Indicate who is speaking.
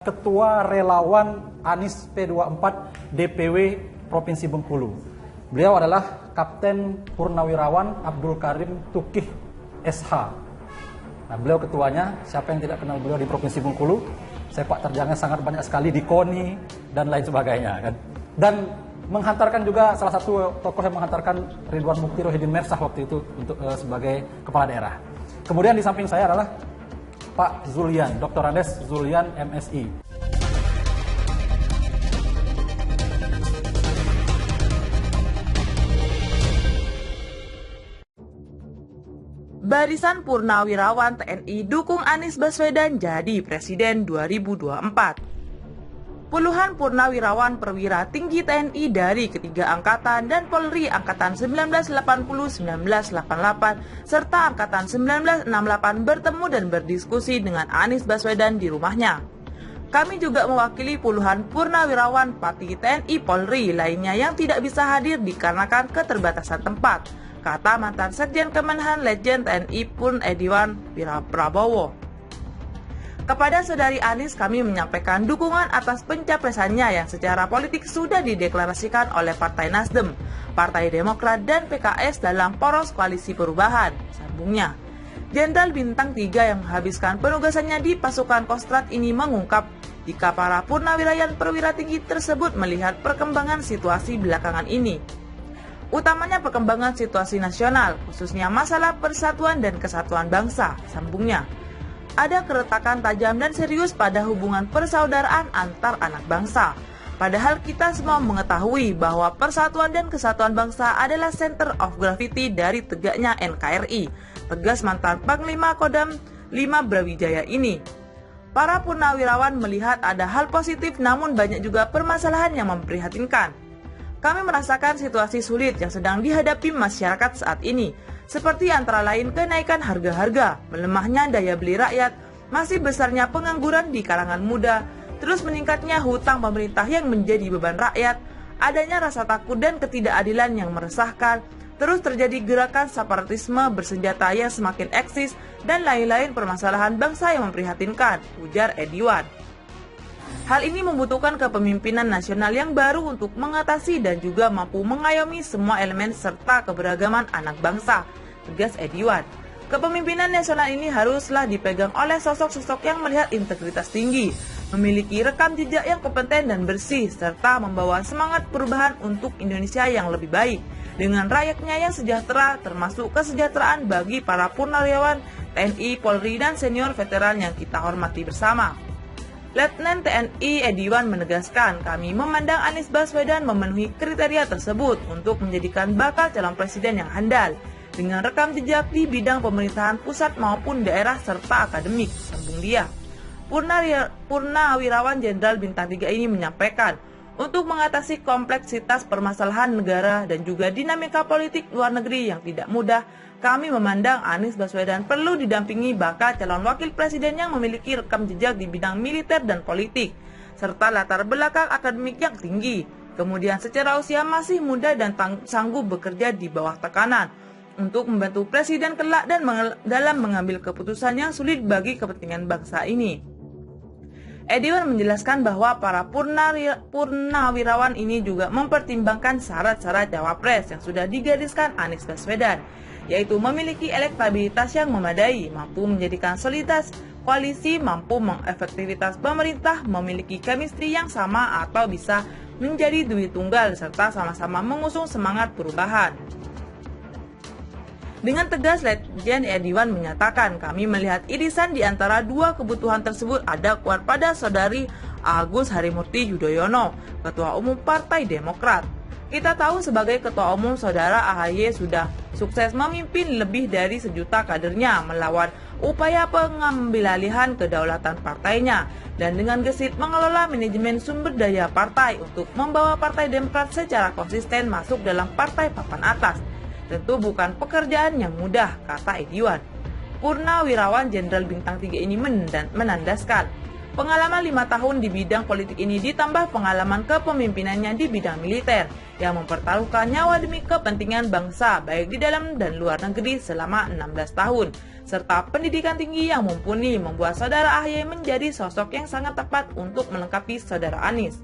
Speaker 1: Ketua Relawan Anies P24 DPW Provinsi Bengkulu. Beliau adalah Kapten Purnawirawan Abdul Karim Tukih SH. Nah, beliau ketuanya. Siapa yang tidak kenal beliau di Provinsi Bengkulu? Sepak terjangnya sangat banyak sekali di KONI dan lain sebagainya kan. Dan menghantarkan juga salah satu tokoh yang menghantarkan Ridwan Mukti Rohidin Mersah waktu itu untuk sebagai kepala daerah. Kemudian di samping saya adalah Pak Zulian, Dr. Andes Zulian MSI.
Speaker 2: Barisan Purnawirawan TNI dukung Anies Baswedan jadi Presiden 2024. Puluhan purnawirawan perwira tinggi TNI dari ketiga angkatan dan Polri Angkatan 1980-1988 serta Angkatan 1968 bertemu dan berdiskusi dengan Anies Baswedan di rumahnya. Kami juga mewakili puluhan purnawirawan Pati TNI Polri lainnya yang tidak bisa hadir dikarenakan keterbatasan tempat, kata mantan Sekjen Kemenhan Legend TNI Purn Ediwan Prabowo. Kepada Saudari Anies kami menyampaikan dukungan atas pencapresannya yang secara politik sudah dideklarasikan oleh Partai Nasdem, Partai Demokrat dan PKS dalam poros koalisi perubahan, sambungnya. Jenderal Bintang 3 yang menghabiskan penugasannya di pasukan Kostrad ini mengungkap jika para purnawirawan perwira tinggi tersebut melihat perkembangan situasi belakangan ini. Utamanya perkembangan situasi nasional, khususnya masalah persatuan dan kesatuan bangsa, sambungnya. Ada keretakan tajam dan serius pada hubungan persaudaraan antar anak bangsa. Padahal kita semua mengetahui bahwa persatuan dan kesatuan bangsa adalah center of gravity dari tegaknya NKRI, tegas mantan Panglima Kodam 5 Brawijaya ini. Para purnawirawan melihat ada hal positif namun banyak juga permasalahan yang memprihatinkan. Kami merasakan situasi sulit yang sedang dihadapi masyarakat saat ini, seperti antara lain kenaikan harga-harga, melemahnya daya beli rakyat, masih besarnya pengangguran di kalangan muda, terus meningkatnya hutang pemerintah yang menjadi beban rakyat, adanya rasa takut dan ketidakadilan yang meresahkan, terus terjadi gerakan separatisme bersenjata yang semakin eksis, dan lain-lain permasalahan bangsa yang memprihatinkan, ujar Ediwan. Hal ini membutuhkan kepemimpinan nasional yang baru untuk mengatasi dan juga mampu mengayomi semua elemen serta keberagaman anak bangsa, tegas Ediwan. Kepemimpinan nasional ini haruslah dipegang oleh sosok-sosok yang melihat integritas tinggi, memiliki rekam jejak yang kompeten dan bersih, serta membawa semangat perubahan untuk Indonesia yang lebih baik, dengan rakyatnya yang sejahtera, termasuk kesejahteraan bagi para purnawirawan TNI, Polri, dan senior veteran yang kita hormati bersama. Letnan TNI Ediwan menegaskan, kami memandang Anies Baswedan memenuhi kriteria tersebut untuk menjadikan bakal calon presiden yang handal, dengan rekam jejak di bidang pemerintahan pusat maupun daerah serta akademik, sambung dia. Purnawirawan Jenderal Bintang 3 ini menyampaikan, untuk mengatasi kompleksitas permasalahan negara dan juga dinamika politik luar negeri yang tidak mudah, kami memandang Anies Baswedan perlu didampingi bakal calon wakil presiden yang memiliki rekam jejak di bidang militer dan politik, serta latar belakang akademik yang tinggi. Kemudian secara usia masih muda dan sanggup bekerja di bawah tekanan, untuk membantu presiden kelak dan dalam mengambil keputusan yang sulit bagi kepentingan bangsa ini. Ediwan menjelaskan bahwa para purnawirawan ini juga mempertimbangkan syarat-syarat cawapres yang sudah digariskan Anies Baswedan, yaitu memiliki elektabilitas yang memadai, mampu menjadikan soliditas koalisi, mampu mengefektivitas pemerintah, memiliki chemistry yang sama atau bisa menjadi duit tunggal, serta sama-sama mengusung semangat perubahan. Dengan tegas, Legend Ediwan menyatakan, kami melihat irisan di antara dua kebutuhan tersebut ada kuat pada Saudari Agus Harimurti Yudhoyono, Ketua Umum Partai Demokrat. Kita tahu sebagai Ketua Umum Saudara AHY sudah sukses memimpin lebih dari 1 juta kadernya melawan upaya pengambilalihan kedaulatan partainya, dan dengan gesit mengelola manajemen sumber daya partai untuk membawa Partai Demokrat secara konsisten masuk dalam partai papan atas. Tentu bukan pekerjaan yang mudah, kata Ediwan. Purnawirawan Jenderal Bintang 3 ini menandaskan, Pengalaman 5 tahun di bidang politik ini ditambah pengalaman kepemimpinannya di bidang militer yang mempertaruhkan nyawa demi kepentingan bangsa baik di dalam dan luar negeri selama 16 tahun, serta pendidikan tinggi yang mumpuni membuat Saudara AHY menjadi sosok yang sangat tepat untuk melengkapi Saudara Anies.